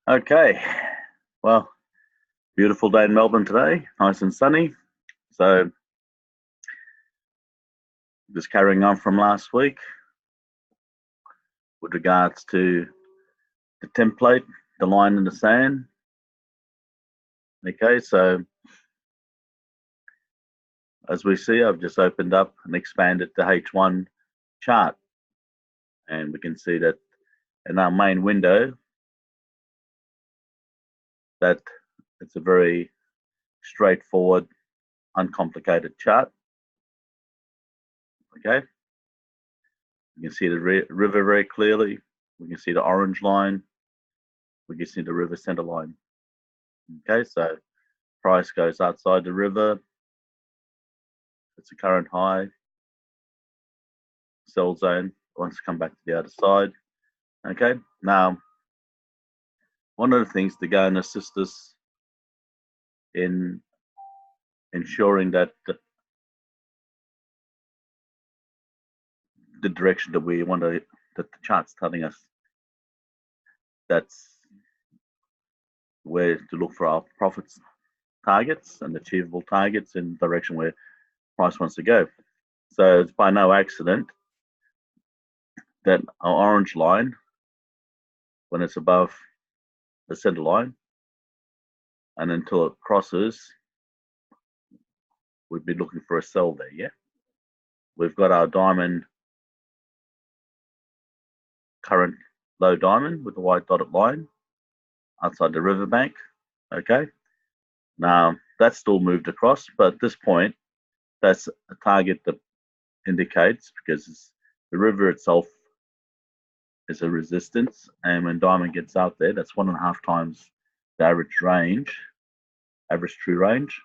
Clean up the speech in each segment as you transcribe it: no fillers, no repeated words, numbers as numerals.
Okay, well, beautiful day in Melbourne today, nice and sunny. So, just carrying on from last week with regards to the template, the line in the sand. Okay, so as we see, I've just opened up and expanded the H1 chart, and we can see that in our main window that it's a very straightforward, uncomplicated chart. Okay, you can see the river very clearly. We can see the orange line. We can see the river center line. Okay, so price goes outside the river. It's a current high. Sell zone wants to come back to the other side. Okay, now one of the things to go and assist us in ensuring that the direction that we want to, that the chart's telling us, that's where to look for our profits targets and achievable targets in the direction where price wants to go. So it's by no accident that our orange line, when it's above the center line and until it crosses, we'd be looking for a sell there. Yeah, we've got our diamond, current low diamond with the white dotted line outside the riverbank. Okay, now that's still moved across, but at this point that's a target that indicates, because the river itself is a resistance, and when diamond gets out there, that's 1.5 times the average range, average true range.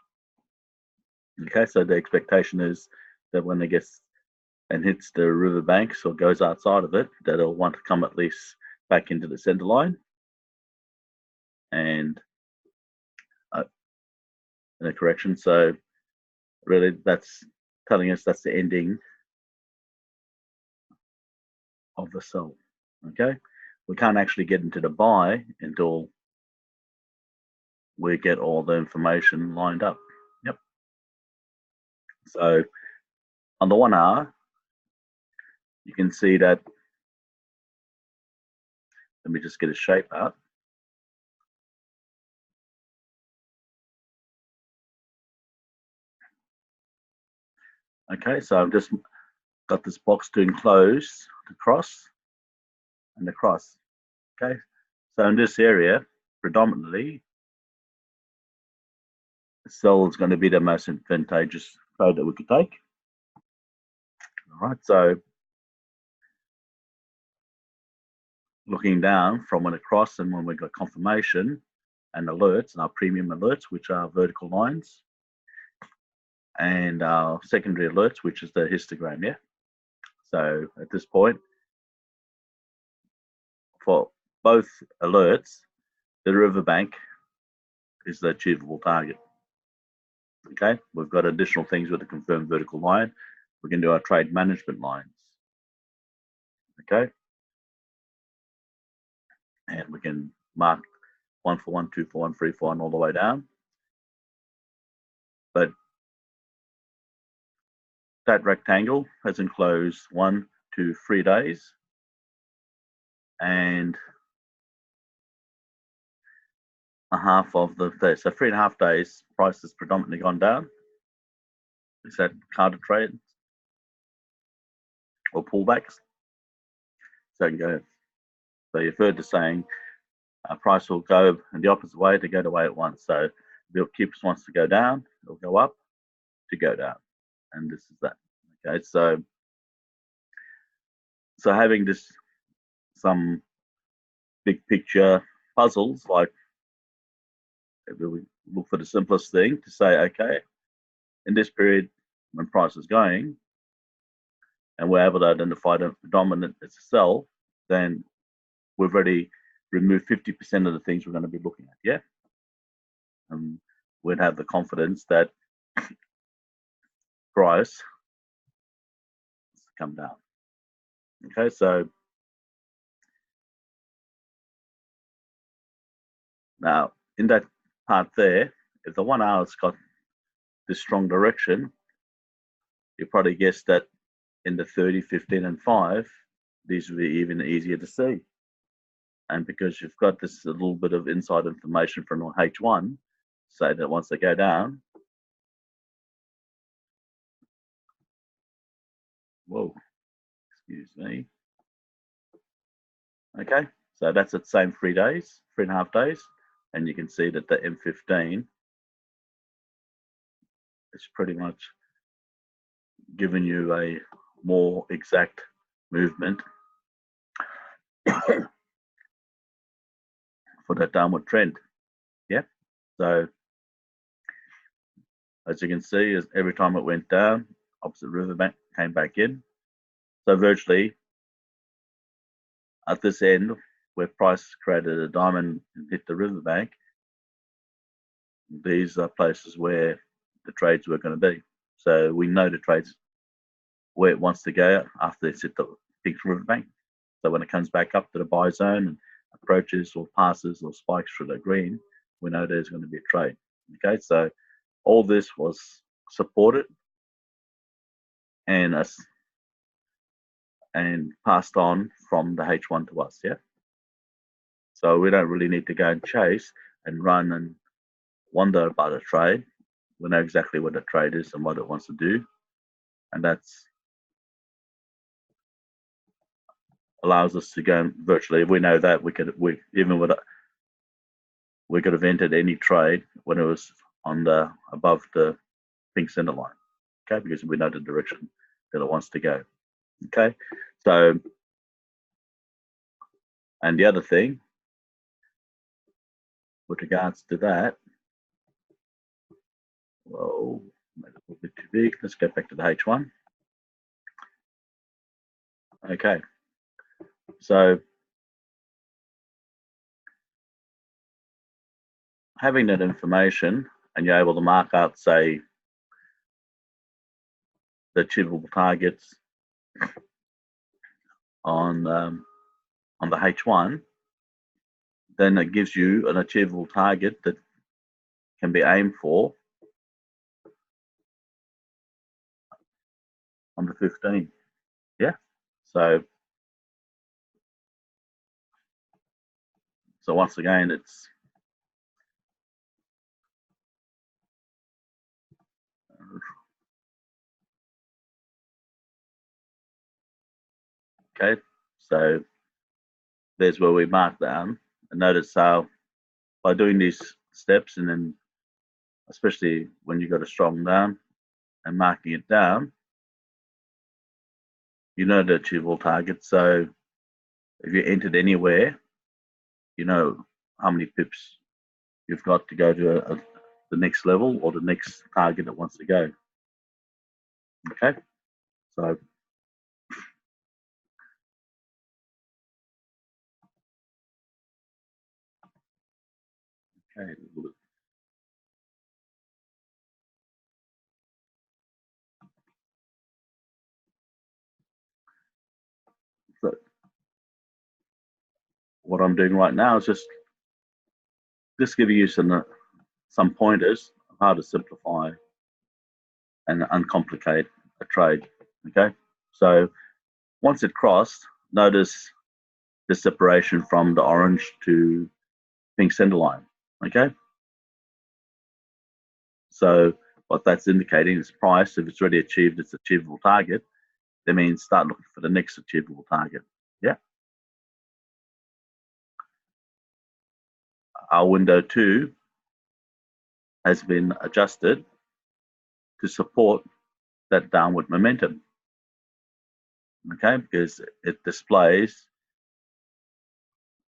Okay, so the expectation is that when it gets and hits the river banks or goes outside of it, that it'll want to come at least back into the center line and in a correction. So really that's telling us that's the ending of the sell. Okay, we can't actually get into the buy until we get all the information lined up. Yep. So on the 1 hour, you can see that, let me just get a shape out. Okay, so I've just got this box to enclose the cross and the cross. Okay, so in this area, predominantly, sell is going to be the most advantageous trade that we could take. All right, so looking down from when it crossed and when we got confirmation and alerts, and our premium alerts, which are vertical lines, and our secondary alerts, which is the histogram. Yeah, so at this point, for both alerts, the riverbank is the achievable target. Okay, we've got additional things with the confirmed vertical line. We can do our trade management lines. Okay, and we can mark 1 for 1, 2 for 1, 3 for 1, all the way down. But that rectangle has enclosed 1, 2, 3 days, and a half of the day. So 3.5 days, price has predominantly gone down. Is that carded trade or pullbacks? So you can go. So you've heard the saying, price will go in the opposite way to go the way it wants. So if it keeps wants to go down, it'll go up to go down, and this is that. Okay, so having this some big picture puzzles, like if we look for the simplest thing to say, okay, in this period when price is going, and we're able to identify the dominant as a sell, then we've already removed 50% of the things we're going to be looking at. Yeah, and we'd have the confidence that price has come down. Okay, so Now, in that part there, if the 1 hour's got this strong direction, you probably guess that in the 30, 15, and 5, these will be even easier to see. And because you've got this a little bit of inside information from H1, say that once they go down, whoa, excuse me. Okay, so that's the same 3 days, 3.5 days, and you can see that the M15 is pretty much giving you a more exact movement for that downward trend. Yeah, so as you can see, every time it went down, opposite riverbank came back in. So virtually at this end, where price created a diamond and hit the riverbank, these are places where the trades were going to be. So we know the trades where it wants to go after it's hit the big riverbank. So when it comes back up to the buy zone and approaches or passes or spikes through the green, we know there's going to be a trade. Okay, so all this was supported and passed on from the H1 to us. Yeah. So we don't really need to go and chase and run and wonder about a trade. We know exactly what the trade is and what it wants to do, and that's allows us to go virtually. We know that we could have entered any trade when it was on the above the pink center line. Okay, because we know the direction that it wants to go. Okay, so and the other thing with regards to that, well, made it a little bit too big. Let's go back to the H1. Okay, so having that information and you're able to mark out, say, the achievable targets on the H1, then it gives you an achievable target that can be aimed for on the 15. Yeah. So once again, it's okay. So there's where we mark down, and notice how by doing these steps, and then especially when you got a strong down and marking it down, you know the achievable target. So if you entered anywhere, you know how many pips you've got to go to the next level or the next target that wants to go. Okay, so okay, so what I'm doing right now is just giving you some pointers of how to simplify and uncomplicate a trade. Okay, so once it crossed, notice the separation from the orange to pink center line. Okay, so what that's indicating is price. If it's already achieved its achievable target, that means start looking for the next achievable target. Yeah. Our window 2 has been adjusted to support that downward momentum. Okay, because it displays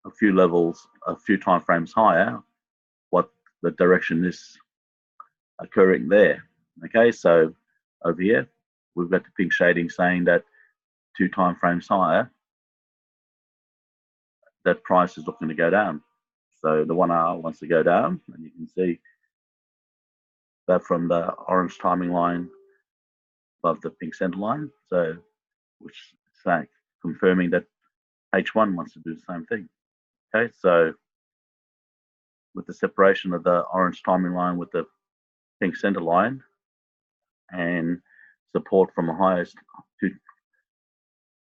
a few levels, a few time frames higher, what the direction is occurring there. Okay, so over here, we've got the pink shading saying that 2 time frames higher, that price is looking to go down. So the 1 hour wants to go down, and you can see that from the orange timing line above the pink center line. So, which is like confirming that H1 wants to do the same thing. Okay, so with the separation of the orange timing line with the pink center line, and support from the highest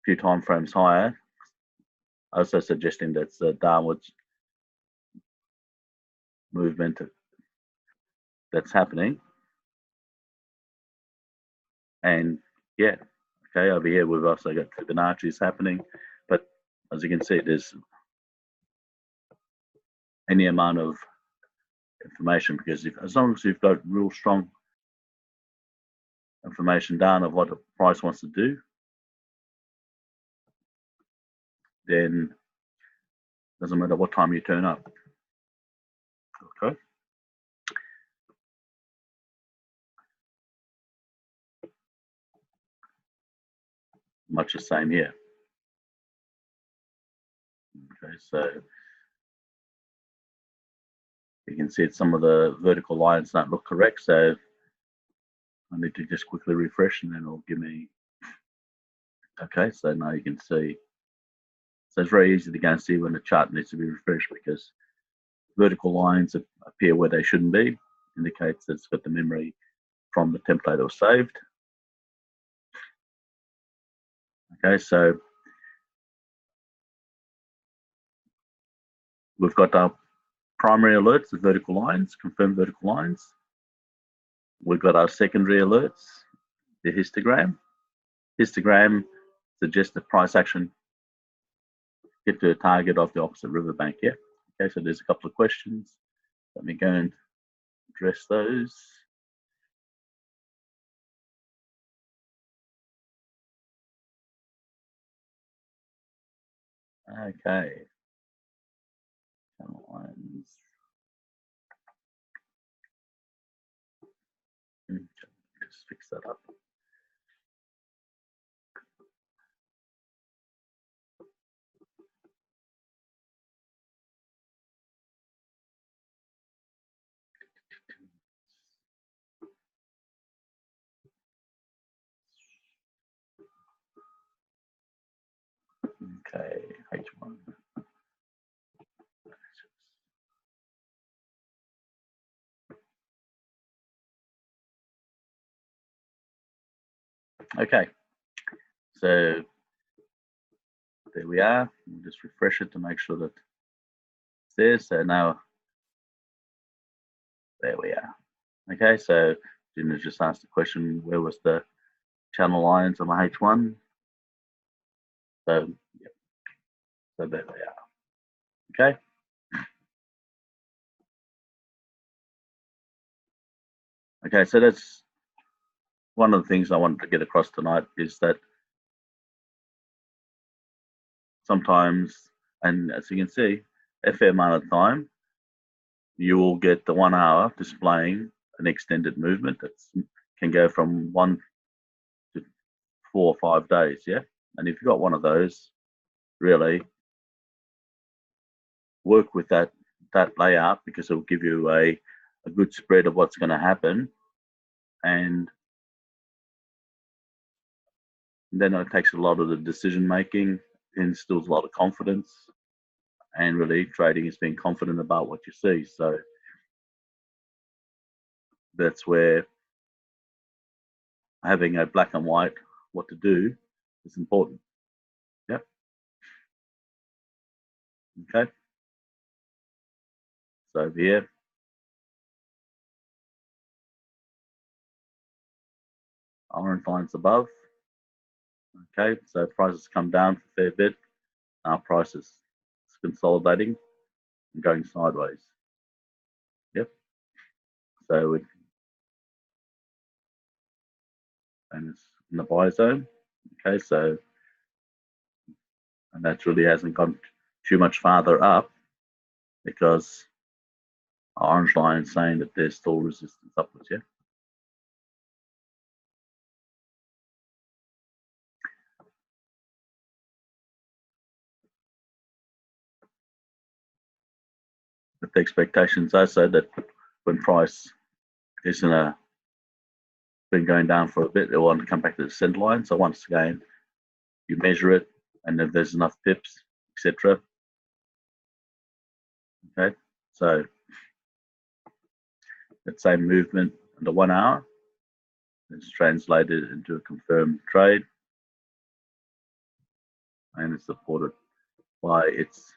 few time frames higher, also suggesting that's a downwards movement that's happening. And yeah, okay, over here we've also got Fibonacci's happening, but as you can see, there's any amount of information, because as long as you've got real strong information down of what the price wants to do, then doesn't matter what time you turn up. Okay. Much the same here. Okay, so you can see some of the vertical lines don't look correct, so I need to just quickly refresh and then it'll give me, okay, so now you can see. So it's very easy to go and see when the chart needs to be refreshed, because vertical lines appear where they shouldn't be, indicates that it's got the memory from the template that was saved. Okay, so we've got our primary alerts, the vertical lines, confirmed vertical lines. We've got our secondary alerts, the histogram. Histogram suggests the price action get to a target of the opposite riverbank. Yeah. Okay, so there's a couple of questions. Let me go and address those. Okay. Channel lines. Just fix that up. Okay, H1. Okay, so there we are. We'll just refresh it to make sure that it's there. So now, there we are. Okay, so Gina just asked the question, where was the channel lines on my H1? So, yep. So there they are. Okay. Okay, so that's one of the things I wanted to get across tonight, is that sometimes, and as you can see, a fair amount of time, you will get the 1 hour displaying an extended movement that can go from 1 to 4 or 5 days. Yeah. And if you've got one of those, really work with that layout, because it will give you a good spread of what's going to happen. And then it takes a lot of the decision making, instills a lot of confidence, and really trading is being confident about what you see. So that's where having a black and white what to do is important. Yep. Okay. So over here, orange lines above. Okay, so prices come down a fair bit. Our price is consolidating and going sideways. Yep. So and it's in the buy zone. Okay, so, and that really hasn't gone too much farther up, because our orange line is saying that there's still resistance upwards. Yeah. But the expectations are so that when price is been going down for a bit, they want to come back to the center line. So once again, you measure it, and if there's enough pips, etc. Okay, so that same movement in the 1 hour. It's translated into a confirmed trade, and it's supported by its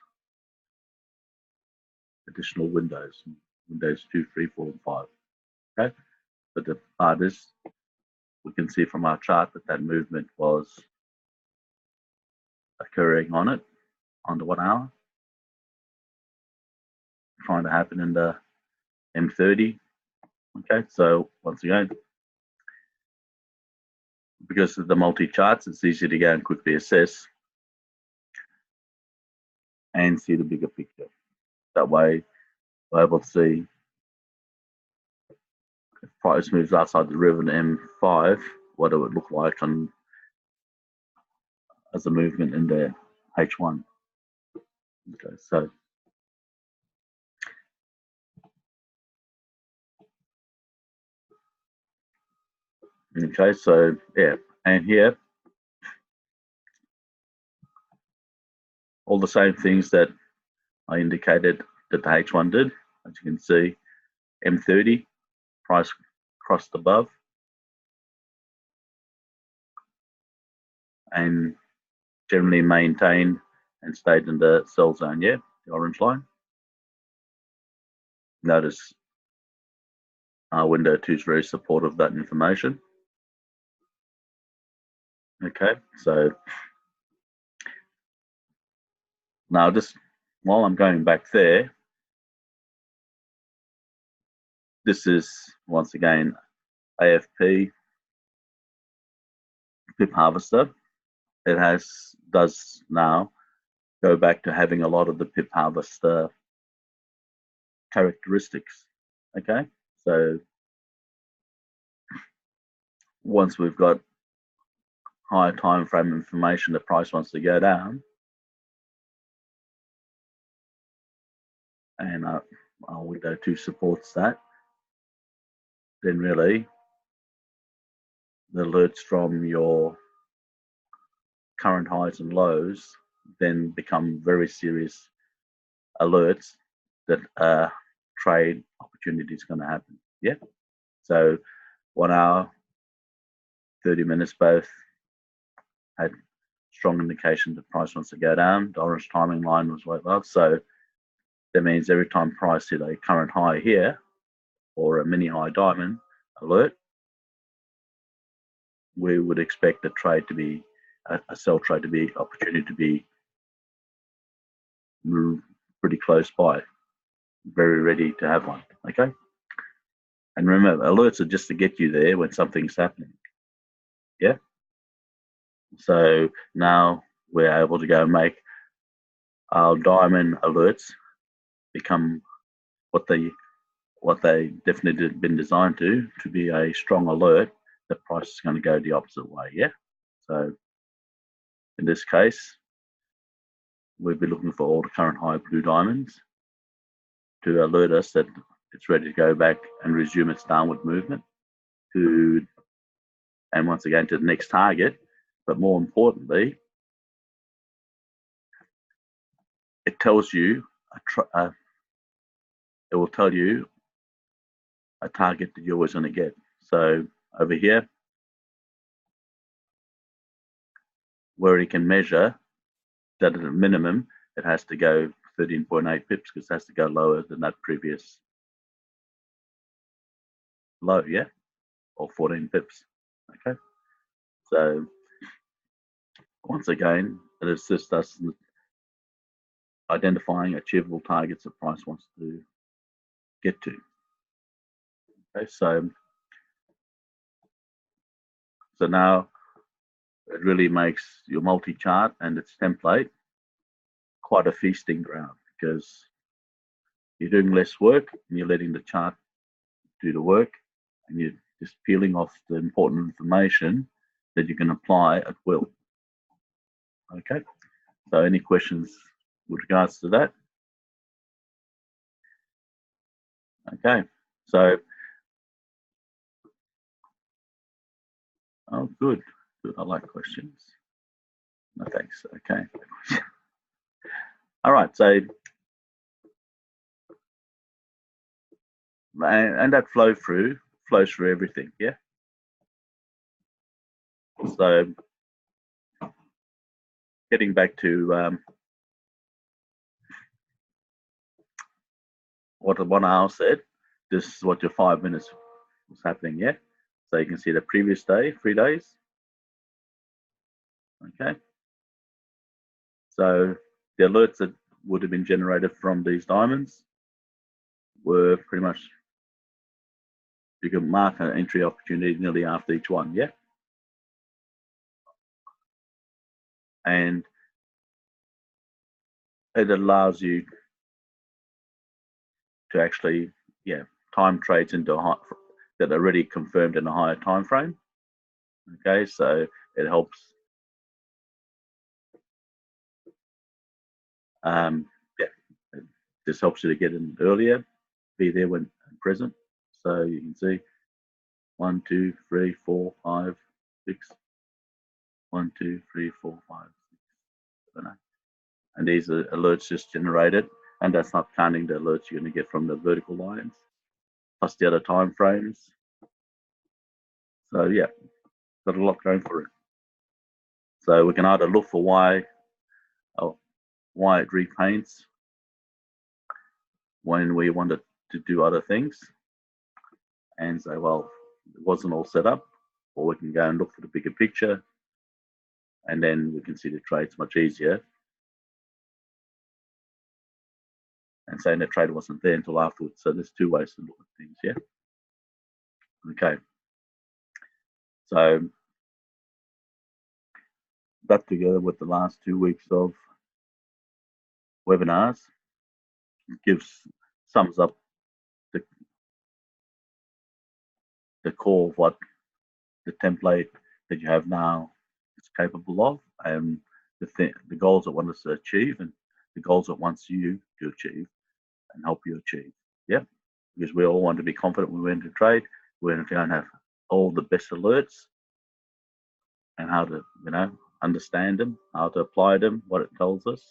additional windows 2, 3, 4, and 5. Okay, but the part is, we can see from our chart that movement was occurring on the 1 hour, trying to happen in the M30. Okay, so once again, because of the multi-charts, it's easy to go and quickly assess and see the bigger picture. That way, we're able to see if price moves outside the river in M5, what it would look like as a movement in the H1. Okay, so yeah, and here, all the same things that I indicated that the H1 did. As you can see, M30, price crossed above and generally maintained and stayed in the sell zone, yeah, the orange line. Notice window 2 is very supportive of that information. Okay, so now just while I'm going back there, this is once again AFP pip harvester. It does now go back to having a lot of the pip harvester characteristics. Okay, so once we've got higher time frame information, the price wants to go down, and our window 2 supports that, then really the alerts from your current highs and lows then become very serious alerts that a trade opportunity is going to happen. Yeah, so 1 hour, 30 minutes both had strong indication the price wants to go down. The orange timing line was way above, so that means every time price hit a current high here or a mini high diamond alert, we would expect a trade to be a sell trade to be opportunity to be pretty close by, very ready to have one. Okay, and remember, alerts are just to get you there when something's happening. Yeah, so now we're able to go and make our diamond alerts become what they definitely been designed to be a strong alert that price is going to go the opposite way. Yeah, so in this case, we'll be looking for all the current high blue diamonds to alert us that it's ready to go back and resume its downward movement and once again to the next target. But more importantly, it tells you it will tell you a target that you're always going to get. So over here, where you can measure that at a minimum, it has to go 13.8 pips because it has to go lower than that previous low, yeah, or 14 pips. Okay, so once again, it assists us in identifying achievable targets that price wants to get to. Okay, so now it really makes your multi-chart and its template quite a feasting ground because you're doing less work and you're letting the chart do the work, and you're just peeling off the important information that you can apply at will. Okay, so any questions with regards to that? Okay, so oh, good. I like questions. No thanks. Okay. All right, so and that flows through everything. Yeah. So getting back to what the 1 hour said, this is what your 5 minutes was happening. Yeah. So you can see the previous day, 3 days. Okay. So the alerts that would have been generated from these diamonds were pretty much, you can mark an entry opportunity nearly after each one. Yeah. And it allows you to actually, time trades into that are already confirmed in a higher time frame. Okay, so it helps. Yeah, it just helps you to get in earlier, be there when present. So you can see 1, 2, 3, 4, 5, 6. 1, 2, 3, 4, 5, 6, 7, 8. And these are alerts just generated, and that's not counting the alerts you're going to get from the vertical lines, plus the other time frames. So yeah, got a lot going for it. So we can either look for why it repaints when we wanted to do other things and say, well, it wasn't all set up, or we can go and look for the bigger picture, and then we can see the trades much easier. And saying the trade wasn't there until afterwards. So there's two ways to look at things. Yeah. Okay. So that together with the last 2 weeks of webinars sums up the core of what the template that you have now is capable of, and the goals it wants to achieve, and the goals it wants you to achieve and help you achieve. Yeah, because we all want to be confident when we enter trade. We're going to have all the best alerts and how to, understand them, how to apply them, what it tells us.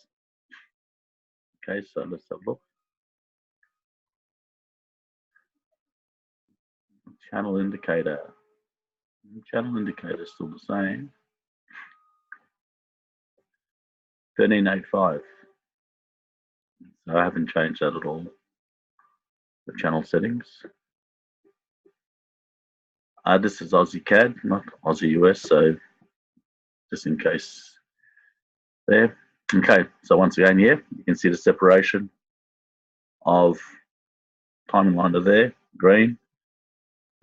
Okay, so let's have a look. Channel indicator. Channel indicator is still the same. 1385. So I haven't changed that at all. The channel settings. This is Aussie CAD, not Aussie US, so just in case there. Okay, so once again here, you can see the separation of timing line to there, green.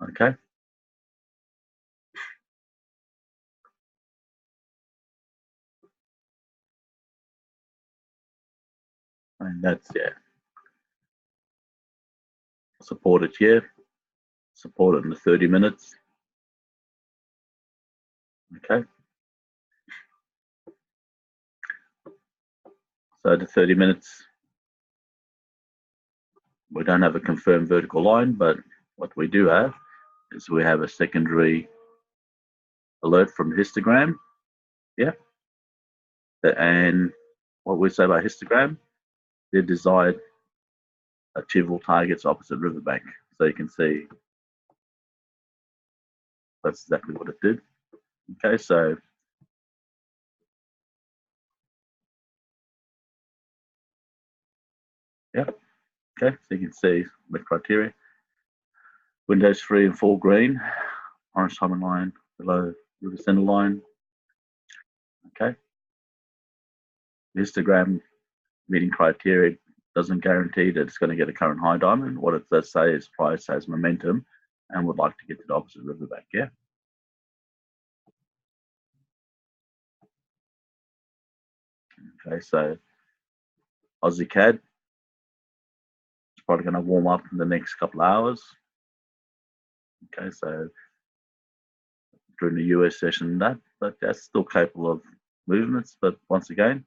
Okay. And that's, supported here, supported in the 30 minutes. Okay. So the 30 minutes, we don't have a confirmed vertical line, but what we do have is we have a secondary alert from histogram. Yeah. And what we say about histogram, the desired achievable targets opposite riverbank. So you can see that's exactly what it did. Okay, so yeah, okay, so you can see the criteria. Windows 3 and 4 green, orange timing line below river center line. Okay, histogram meeting criteria doesn't guarantee that it's going to get a current high diamond. What it does say is price has momentum and would like to get to the opposite riverbank. Yeah. Okay, so Aussie CAD is probably going to warm up in the next couple of hours. Okay, so during the US session, but that's still capable of movements. But once again,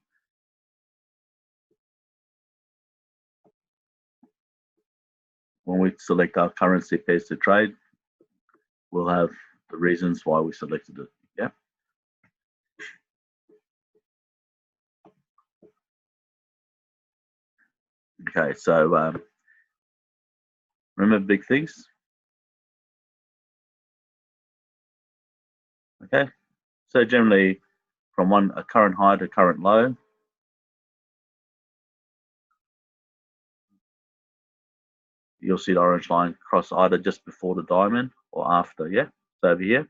when we select our currency pairs to trade, we'll have the reasons why we selected it. Yeah. Okay, so Remember big things? Okay. So generally from a current high to current low, you'll see the orange line cross either just before the diamond or after, yeah? So over here,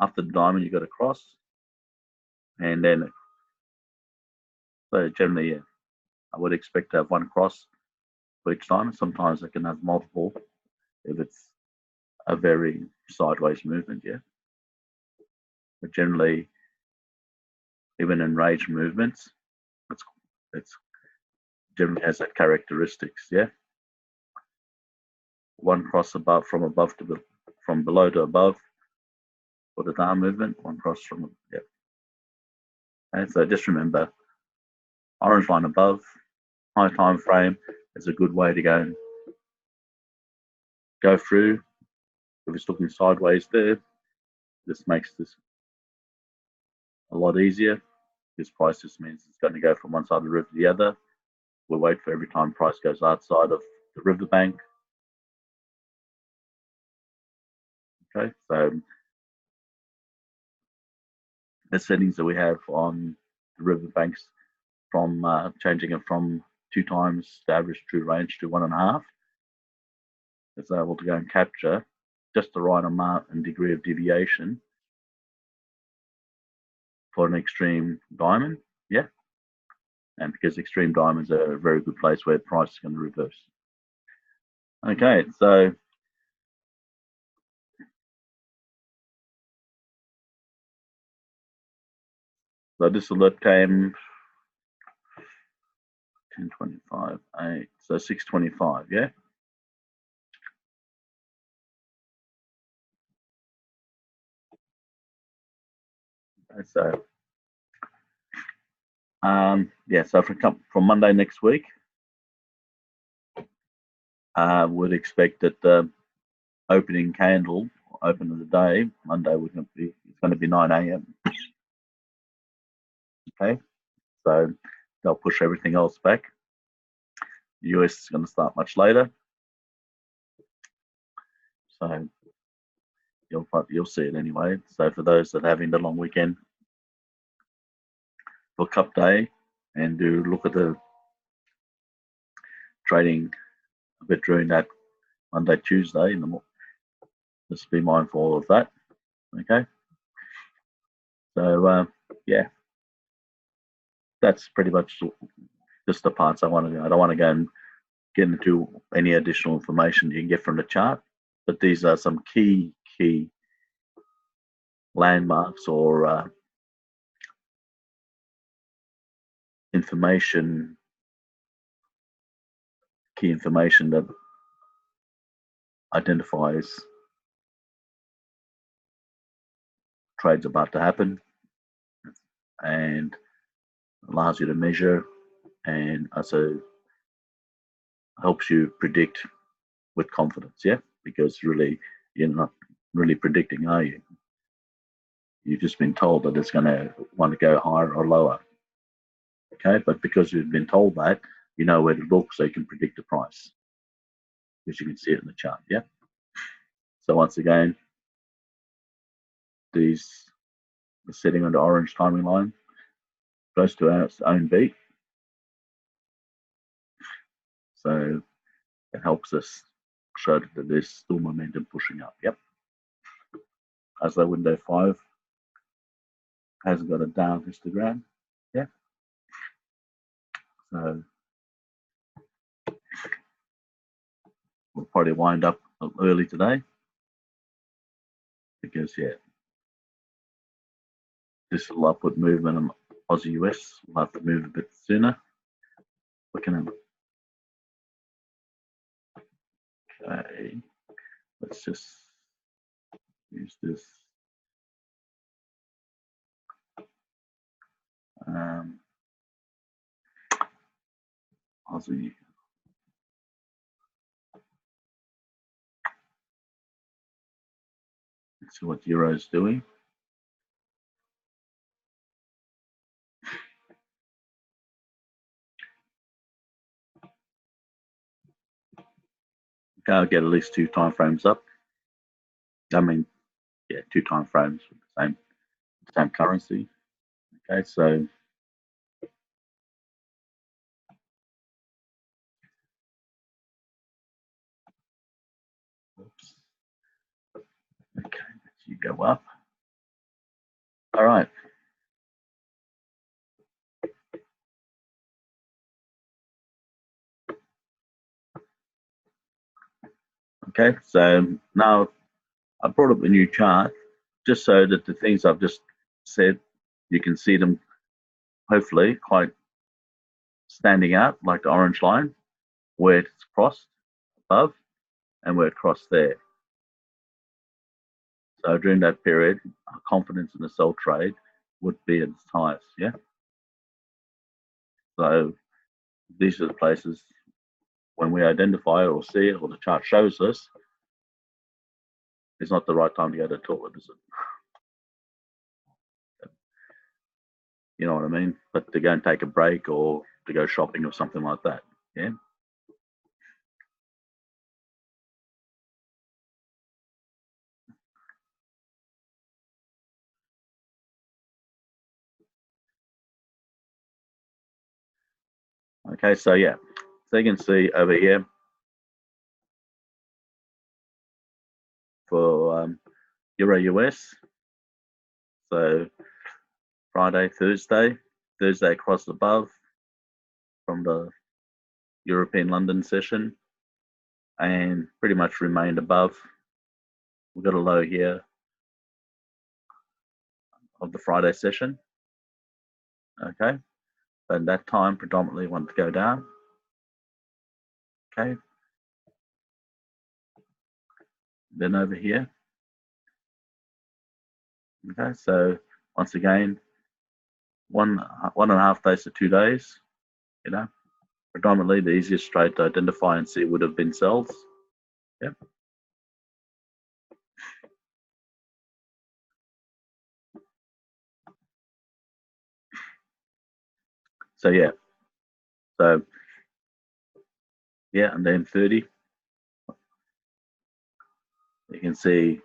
after the diamond, you got to cross. And then, so generally, yeah, I would expect to have one cross for each diamond. Sometimes I can have multiple if it's a very sideways movement, yeah? But generally, even in range movements, it's generally has that characteristics, yeah? One cross above from below to above for the down movement, one cross from, yeah. And so just remember, orange line above, high time frame is a good way to go through. If it's looking sideways there, this makes this a lot easier. This price just means it's going to go from one side of the river to the other. We'll wait for every time price goes outside of the riverbank. Okay, so the settings that we have on the riverbanks from changing it from 2 times the average true range to 1.5, it's able to go and capture just the right amount and degree of deviation for an extreme diamond, yeah. And because extreme diamonds are a very good place where price is going to reverse. Okay, so this alert came 10:25, 8, so 6:25, yeah. So yeah, so from Monday next week, would expect that the opening candle, open of the day, Monday it's going to be 9 a.m. Okay, so they'll push everything else back. The US is going to start much later, so you'll see it anyway. So for those that are having the long weekend for Cup Day and do look at the trading a bit during that Monday, Tuesday in the morning, just be mindful of that. Okay, so yeah, that's pretty much just the parts I want to. I don't want to go and get into any additional information you can get from the chart, but these are some key landmarks or key information that identifies trades about to happen and allows you to measure and also helps you predict with confidence, yeah? Because really, you're not really predicting, are you? You've just been told that it's going to want to go higher or lower, okay? But because you've been told that, you know where to look so you can predict the price, because you can see it in the chart, yeah? So once again, the setting on the orange timing line goes to our own beat. So it helps us show that there's still momentum pushing up, yep. As though window 5 hasn't got a down histogram, yeah. So we'll probably wind up early today because, yeah, this little upward movement on Aussie US will have to move a bit sooner. Okay, let's just use this. Aussie. Let's see what Euro is doing. Okay, I'll get at least 2 time frames up. I mean, yeah, 2 time frames with the same currency. Okay, so oops. Okay, you go up. All right. Okay, so now I brought up a new chart just so that the things I've just said, you can see them hopefully quite standing out, like the orange line, where it's crossed above and where it crossed there. So during that period, our confidence in the sell trade would be at its highest, yeah? So these are the places when we identify it or see it or the chart shows us, it's not the right time to go to the toilet, is it? You know what I mean? But to go and take a break or to go shopping or something like that, yeah? Okay, so yeah, so you can see over here for Euro US, so Friday, Thursday across above from the European London session and pretty much remained above. We've got a low here of the Friday session, okay, but at that time predominantly wanted to go down, okay. Then over here, okay, so once again, one and a half days to 2 days, you know, predominantly the easiest trade to identify and see would have been sells. Yep. So yeah, so yeah, and then 30, you can see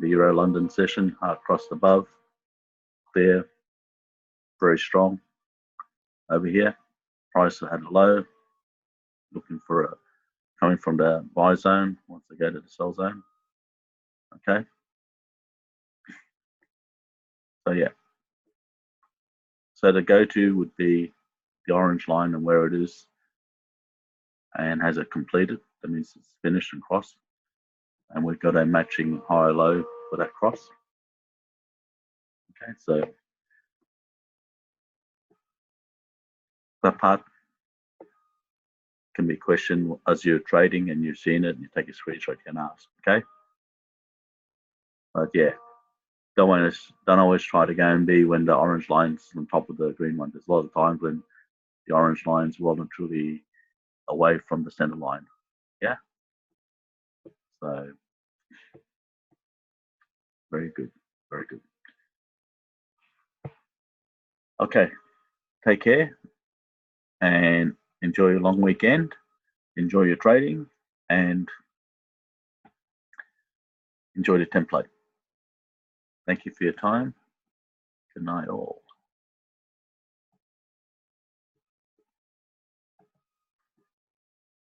the Euro London session across above there, very strong. Over here, price had a low, looking for a coming from the buy zone once they go to the sell zone. Okay. So yeah. So the go-to would be the orange line and where it is, and has it completed? That means it's finished and crossed, and we've got a matching high low for that cross. Okay, so that part can be questioned as you're trading and you've seen it and you take a screenshot, you can ask. Okay, but yeah, don't always try to go and be when the orange line's on top of the green one. There's a lot of times when the orange line's well and truly away from the center line. Yeah, so very good, very good. Okay, take care and enjoy your long weekend. Enjoy your trading and enjoy the template. Thank you for your time. Good night, all.